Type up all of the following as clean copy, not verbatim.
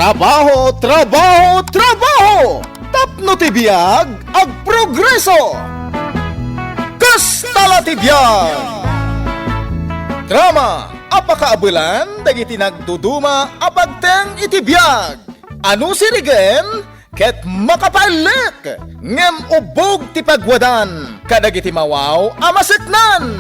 Trabaho, trabaho, trabaho! Tapno ti biag, ag progreso! Kastala ti biag! Drama, apakaabulan, dagiti nagduduma, apagteng iti biag! Ano sirigen? Ket makapalik! Ngem ubog ti pagwadan, kadagiti mawaw, amaseknan!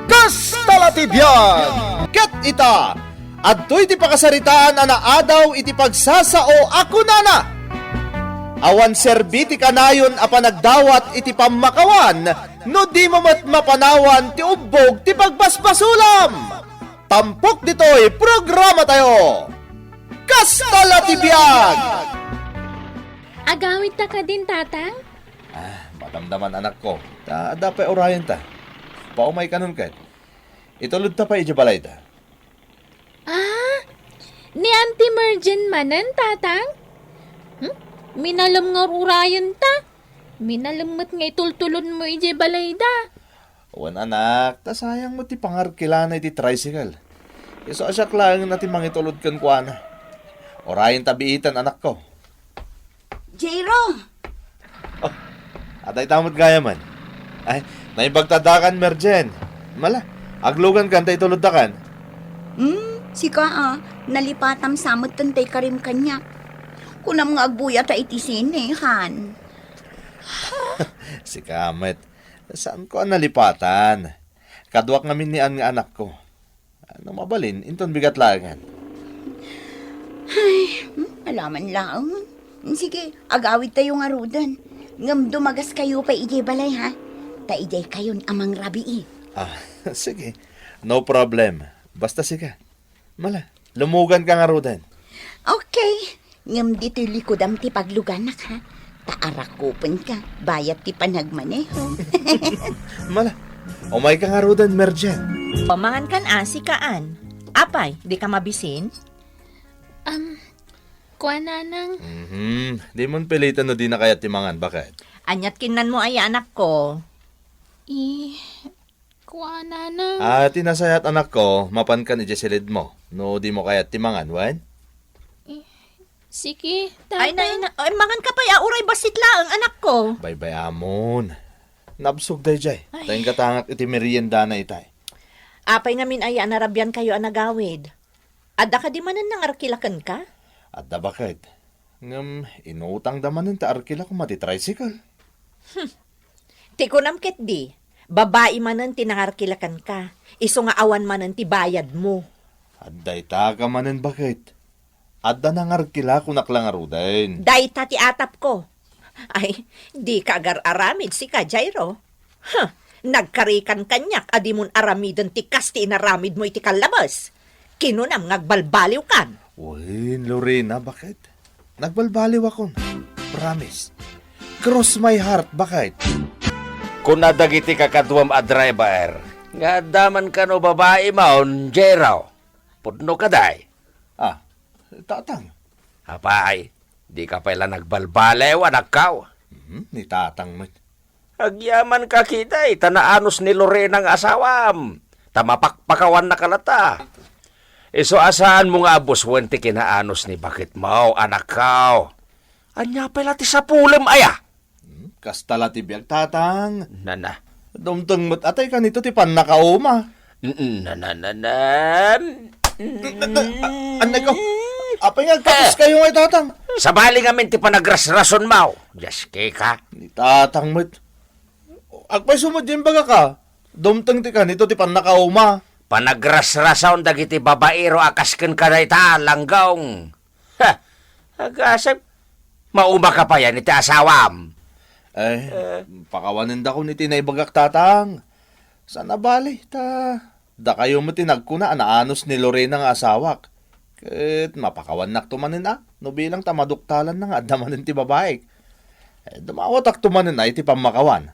Kastala ti biag! Ket ita, adtoy ti pakasaritaan na naadaw iti pagsasao ako nana. Awan serbiti kanayon a panagdawat iti pamakawan, no di mo mapanawan ti ubog ti pagbasbasulam. Tampok ditoy programa tayo. Kastala ti biag! Agawid ta ka din, tatang? Matamdaman anak ko. Dapat orayan ta. Paumay kanun kat. Itulod ta pa balay ta. Ni Auntie Mergen manan, tatang? Minalam nga urayan ta. Minalamot nga itultulon mo balayda. Wan anak, ta sayang mo ti pangarkilana iti tricycle. Iso asyak lang na ti mangitulod kan kuana. Orayan tabiitan anak ko. Jairo! Atay tamot gaya man. Ay, naibagtadakan merjen. Mala, aglugan kan tay tulod dakan. Sika nalipatam samot tantay karim kanya. Kunam nga agbuya ta iti sinehan. Si Kamet, saan ko nalipatan? Kadwak ngamin ni an nga anak ko. Ano mabalin, inton bigat langan. Alaman lang. Sige, agawid tayo nga rudan. Ngam dumagas kayo pa ijay balay ha. Ta ijay kayon amang rabii. Sige. No problem. Basta sige. Mala, lumugan ka nga rudan. Okay. Ngam dito likodam ti pagluganak ha. Taarakupon ka. Bayat ti panagmaneho. Mala, umay ka nga rudan, merjen. Pamangan kan kaan. Apay, di ka mabisin? Kuha nanang. Di mon pilitan no di na kaya timangan. Bakit? Anyat kinan mo ay anak ko. Kuha nanang. Tinasayat anak ko, mapan ka ni Jesselid mo. No di mo kaya timangan, wan? Sige, tatang. Ay, mangan ka pa ya, uray basit lang, anak ko. Bye-bye, amon. Nabsog day jay. Tayong katangak iti merienda na itay. Apay ngamin ay anarabyan kayo anagawid. Adda ka di manan nang arkilakan ka? At da bakit? Ngam, inutang daman ng taarkila kung mati-tricycle. Tikunam ket di. Babae manan tinangarkilakan ka. Iso nga awan manan ti bayad mo. At dayta ka manin bakit? At da nangarkila kung naklangarudain. Dayta ti atap ko. Ay, di ka agar-aramid si ka, Jairo. Nagkarikan kanyak, adi mon aramidon ti kasti inaramid mo iti kalabas. Kinunam ngagbalbaliw kan. Uy, Lorena, bakit? Nagbalbaliw ako. Promise. Cross my heart, bakit? Kung nadagiti kakadwam a driver, nga daman ka no babae maon, Jeraw. Pudno ka day. Tatang. Apay, di ka pala nagbalbalew, anak kaw. Ni tatang mo. Agyaman ka kita, tanaanos ni Lorena ang asawam. Tamapakpakawan na kalata. Iso asaan mo nga abos wente kinaanos ni bakit mo, anak kaw. Anya pala ti sa pulim aya. Kastala ti biag tatang. Nana. Dumtang mo't atay ka nito ti pan nakauma. Anay ko. Apay nga kapos kayo ngay tatang. Sabali ngamin ti panagrasrason mo. Yaske ka. Ni tatang mo't. Agpay sumod din baga ka. Dumtang ti ka nito ti pan nakauma. Panagrasrason dagiti babaero akasken ka na ita langgong. Agasap. Mauma ka pa yan iti asawam. Pakawanin da ko ni tinaybagak tatang. Sana bali, da kayo mo tinagkuna, anaanos ni Lorena nga asawak. Ket mapakawanak tumanin no bilang tamaduktalan na nga, adamanin ti babae. Dumawat ak tumanin iti pamakawan.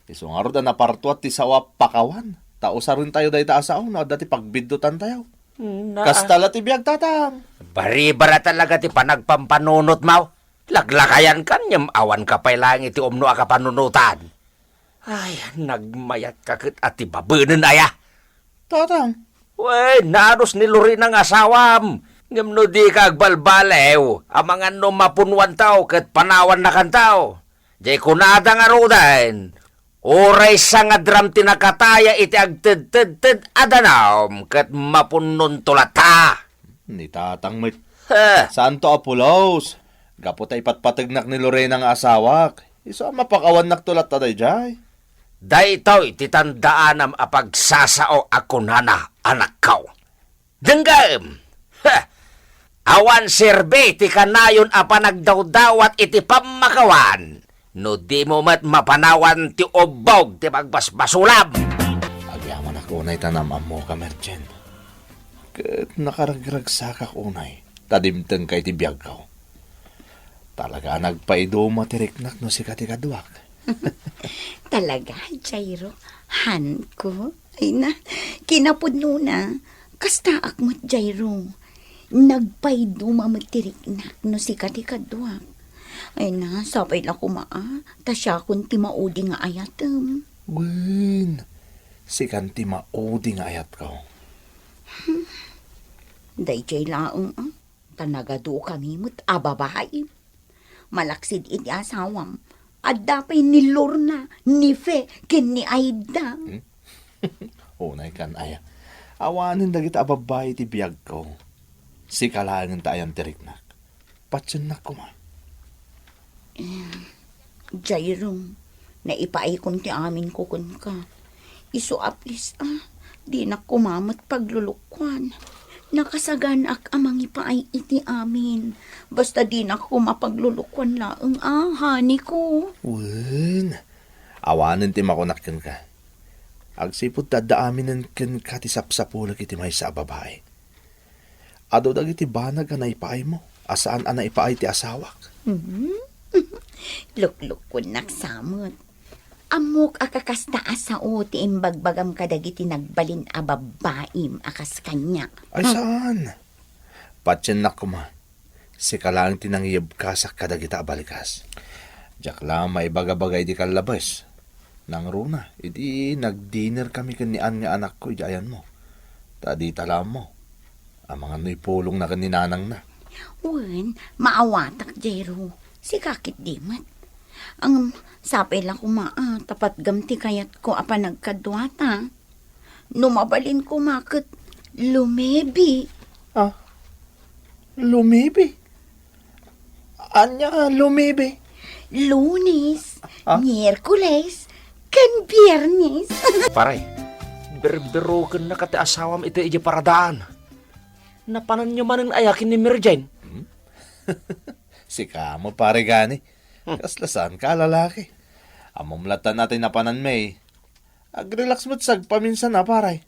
Iso nga ro da napartuat ti sawa pakawan. Tausa rin tayo dahi taasaw, na dati pagbiddutan tayo. Kastala ti biag tatang. Baribara talaga ti panagpampanunot mo. Laglakayan kan, awan ka pa lang iti umno ka panunutan. Ay, nagmayat kakit at ibabunan aya. Tatang. Wey, nanos ni Lorena ng asawam. Ngam no di ka agbalbalew, ang mga no mapunwan tao kat panawan na kan tao. Jay kunada nga rodan, oray sa nga dram tinakataya iti agted-ted adanam kat mapunon tulata. Ni tatang may Ha, Santo Apulos. Gapot ay patpatignak ni Lorena nga asawak. Iso mapakawan naktulat taday jay. dayto iti tandaanam apagsasao ako nana anak kaw. Denggam! Ha! Awan serbe ti kanayon a panagdawdawat iti pamakawan. No di mo mat mapanawan ti obog ti magbasbasulam. Agyaman ako unay tanamam mo ka, merchant. Kat nakaragragsakak unay. Tadimteng kay ti biyag kaw. Talaga nagpaido matiriknak no si katikadwak. Talaga, Jairo. Han ko. Ay na, kinapudno na. Kasta akmat, Jairo. Nagpaido mamatirik no si katikadwak. Ay na, sapay la kumaa. Tasya kun ti maudi nga ayatem. Win, si kanti maudi nga ayat kaw. Dayjay laong tanagado kami mo't ababae. Malaksid iti asawam. At dapay ni Lorna, ni Fe, ken ni Aida. Unay kan aya. Awanin dagit ababay ti biyag ko. Si kalangan tayan tiriknak. Patsun na kuma. Jairo, naipaikon ti amin ko kun ka. Iso apis di na kumamat paglulukwan. Nakasaganak amang ipaay iti amin. Basta di na kumapaglulukwan laeng hani ko. Win, awanin ti makunakken ka. Agsipod tadaamin ken ka ti sapsapulag iti may sa babae. Ado dagiti banag ka naipaay mo. Asaan ang naipaay ti asawak? Lukluk ko naksamot. Amok akakasta asao ti imbagbagam kadagiti nagbalin a babaim akas kanyak. Ay saan? Patsin na kuma. Si kalang tinangiyab ka sa kadagita abalikas. Diyak lang may bagabagay di kalabas. Nang runa, iti nag-dinner kami kanian nga anak ko, idayan mo. Tadi talam mo. Ang mga noy pulong na kaninanang na. Wen, maawatak, Jero. Si kakit dimat. Ang sapay lang kumaa, tapat gamti kayat ko apa nagkadwata. Numabalin ko makit lumebi. Ah, lumibi? Anya lumibi? Lunes, Ah? Miyerkules, kan Biyernes. Paray, berberoken na kati asawam iti iji paradaan. Napanan nyo manin ayakin ni Mirjen. Si kamo pare gani. Kaslasan ka lalaki. Amumlatan natin na panan may. Ag-relax mo't sagpaminsan na paray.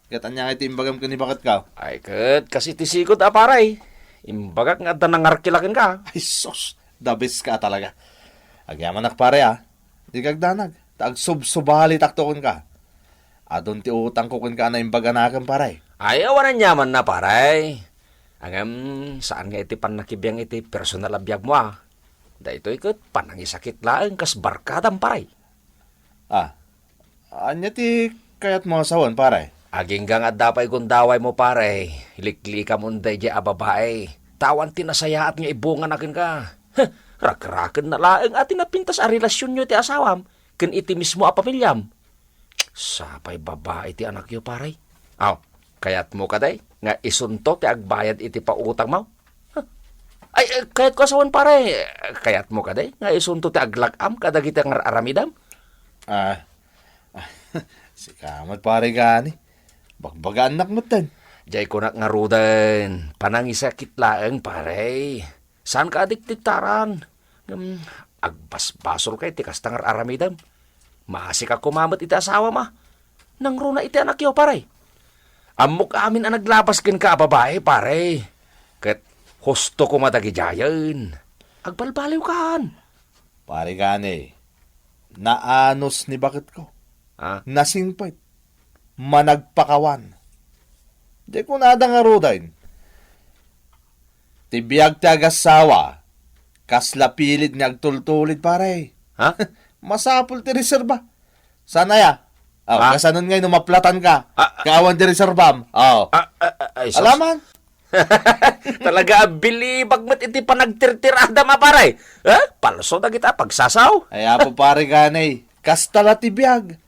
Katanya nga itimbagam ka ni bakat ka. Ay kat, kasi tisikot paray. Imbagak nga da nangarkilakin ka. Ay sos, dabis ka talaga. Agyaman pare Di kagdanag. Tag subsubali taktokon ka. Adon ti utang ko kun ka na imbaganakan paray. Ay, awanan yaman na paray. Angam, saan nga iti panakibiyang iti personal abiyag mo Da ito ikot, panangisakit laang kas barkadam paray. Anya ti kayat mo asawan paray. Aging nga dapay kung daway mo paray. Likli ka munday di ababae. Tawan tinasayaat nga ibungan akin ka. Rakraken na laang atin napintas a relasyon nyo ti asawam. Ken iti mismo a pamilyam. Sapay babae ti anak yo paray. Kayat mo kaday, nga isunto ti agbayad iti pautang mo. Ay, kayat ko asawan paray. Kayat mo kaday, nga isunto ti aglagam kadagiti nga aramidam. Si kamat pare gani. Bagbagaan nak mo tan. Jay ko nga rudan, panangisakit laeng paray. Saan ka adiktiktaran? Agbasbasol kay ti kastangar aramidam. Maasi ka kumamat iti asawa ma. Nang runa iti anak yo paray. Amok amin ang naglabas kin ka babae paray. Kat husto ko matagijayan. Agbalbaliw kan. Pare gani. Naanos ni bakit ko. Nasingpit. Managpakawan. Di ko nada nga rodain. Tibiyag ti agasawa. Kasla pilit ni agtultulid pare. Masapul ti reserba. Sana ya? Kasanon ngayon umaplatan ka. Kawan ti reserbam. Ay, sus. Alaman? Talaga bilibag mo't iti panagtirtirada maparay. Palso na kita pagsasaw. Ay apo pare ganay, kastala ti biyag.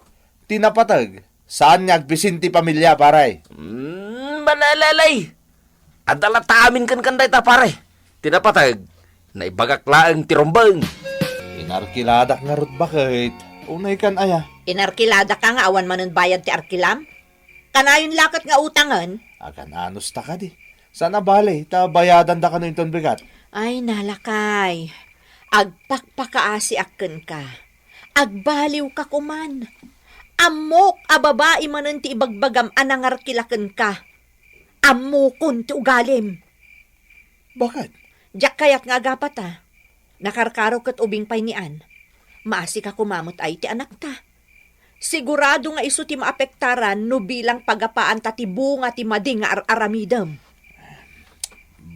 Tinapatag, saan nga agbisinti pamilya paray? Malalalay. Adala tamin kan kanday ta pare. Tinapatag, naibagaklaan tirombang. Inarkiladak nga rod bakit? Unay kan aya. Inarkilada ka nga awan manon bayad ti arkilam? Kanayon lakat nga utangan? Agan anos ta ka di. Sana bale, ta bayadan da ka no inton bigat. Ay, nalakay. Agpakpakaasi akken ka. Agbaliw ka kuman. Amok a babae manon ti ibagbagam anangarkilaken ka. Amokon ti ugalim. Bakit? Diyak kayat nga agapat Nakarkaro kat ubing pay nian. Maasi ka kumamot ay ti anak ta. Sigurado nga iso ti maapektaran no bilang pagapaan ta ti bunga ti mading nga aramidam.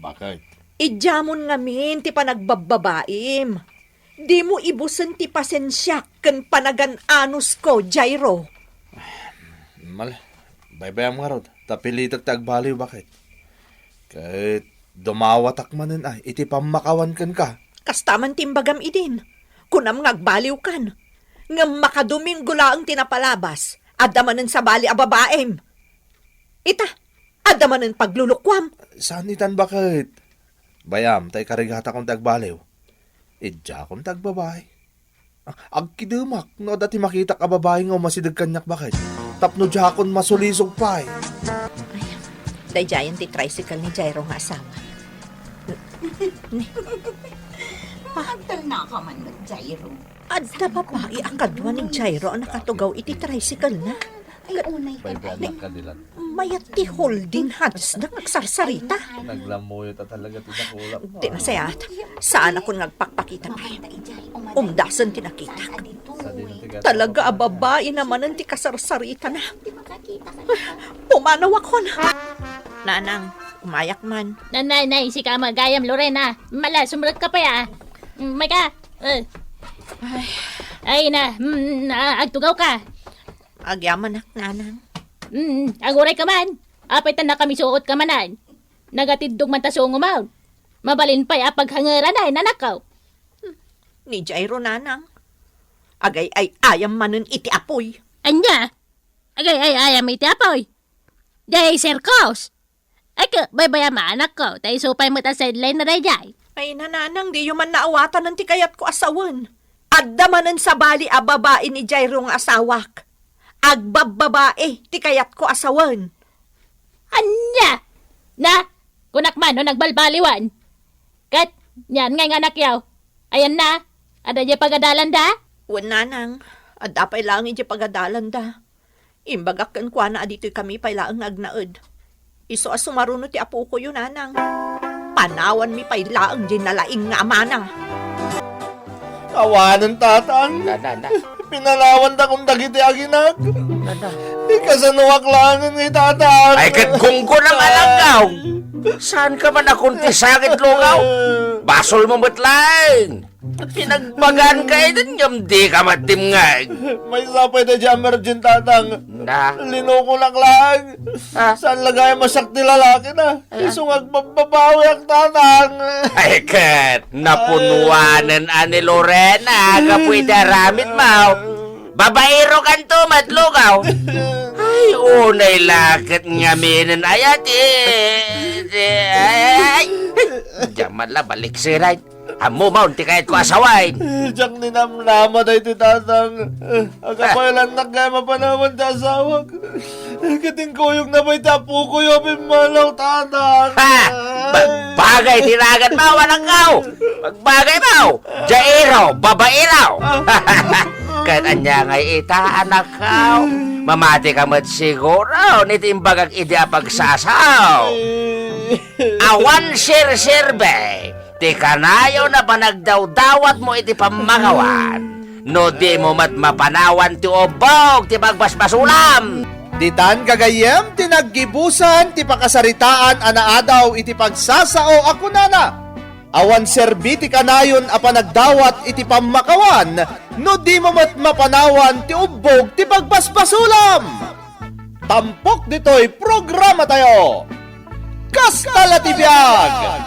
Bakit? Idjamon ngamin ti panagbababaim. Di mo ibusen ti pasensya ken panagan anus ko, Jairo. Baybayam nga rod. Tapilitak tagbaliw bakit? Kahit dumawatak manin ay, iti pamakawan kan ka. Kastaman timbagam idin. Kunam ngagbaliw kan. Ngam makaduming gulaang tinapalabas. Adamanen sa bali a babaem. Ita, adamanen paglulukwam. Saan itan bakit? Bayam, tay karigata kong tagbaliw. Idja kong tagbabay. Agkidumak, no dati makita ka babae nga masidag kanyak bakit? Tapno dya akong masulisog pa eh. Dayjayan ti tricycle ni Jairo nga asawa. Pahantal na ka man ng Jairo. Adda babae akadwa ni Jairo ang nakatugaw iti tricycle na. Ay, unay ka na. ka dilan. Mayat ti holding hands na nagsarsarita. Naglamoy ta talaga tinakulap. Di nasayat. Saan ako nagpakpakita pa? Umdasan tinakita. Talaga a babae naman ang ti kasarsarita na. Pumanaw ako na. Nanang, umayak man. Nanay, si ka magayam, Lorena. Mala, sumulat ka pa ya. May ka. Ay na, agtugaw ka. Agyaman nak, nanang. Aguray ka man. Apay tan na kami suot ka manan. Nagatidog man ta sungumaw. Mabalin pa'y apaghangaran ay nanakaw. Ni Jairo, nanang. Agay ay ayam manon iti apoy. Anya? Agay ay ayam iti apoy. Day sirkos. Ay ka, baybaya maanak ko. Tayo supay mo ta sideline na rayay. Ay nananang, di yung man naawatan ng tikayat ko asawan. Adda manon sa bali a babae ni Jairo nga asawak. Agbababae, tikayat ko asawan. Anya? Na, kunak man no nagbalbaliwan. Kat, yan ngay nga nakyaw. Ayan na, ada niya pagadalan da? Wala nang, adda pa'y lang iti pagadalan da. Imbagakan kwa na adito'y kami pa'y lang agnaod. Iso as sumaruno ti apo ko yun, nanang. Panawan mi pa'y lang di nalaing nga amana. Awanan tatang. Na. Pinalawan ta kong dagiti aginag. Na. Ikasanuwak langan ni tatang. Ay, kagkungko ng alagaw. Saan ka man akuntisagit lugaw? Basol mo matlang. Pinagbagan ka din yung di ka matimngag. May sapay na dyan emergent tatang. Na. Linuko lang. Saan lagay masakti lalaki na? Isungag babawi ang tatang. Ay, kat, napunuanan ani Lorena. Kapwede ramit mo. Babaero kan to, matlugaw. Ay, unay lakit nga minin ayat ay. Diyaman la, balik si right. Amo maunti kahit ko asaway. Diyak ninamnama na iti tatang. Agapailan na kaya mapanawan sa asawag. Kating kuyog na may tapu ko yung pimalaw tatang. Ha! Magbagay tinagan mo, walang kaw! Magbagay mo! Jairo, babairaw! Kahit anya ngay ita, anak kaw. Mamati ka mat siguro, nitimbagag idi apagsasaw. Awan sir-sirbe, ti kanayo na panagdaw-dawat mo iti pamagawan. No di mo mat mapanawan ti obog, ti magbasbasulam. Ditan kagayem, tinaggibusan, ti pakasaritaan, anaadaw, iti pagsasao ako nana. Awan serbiti kanayon a panagdawat iti pamakawan, no di mo mat mapanawan ti ubog ti pagbasbasulam. Tampok dito'y programa tayo. Kastalatibiyag!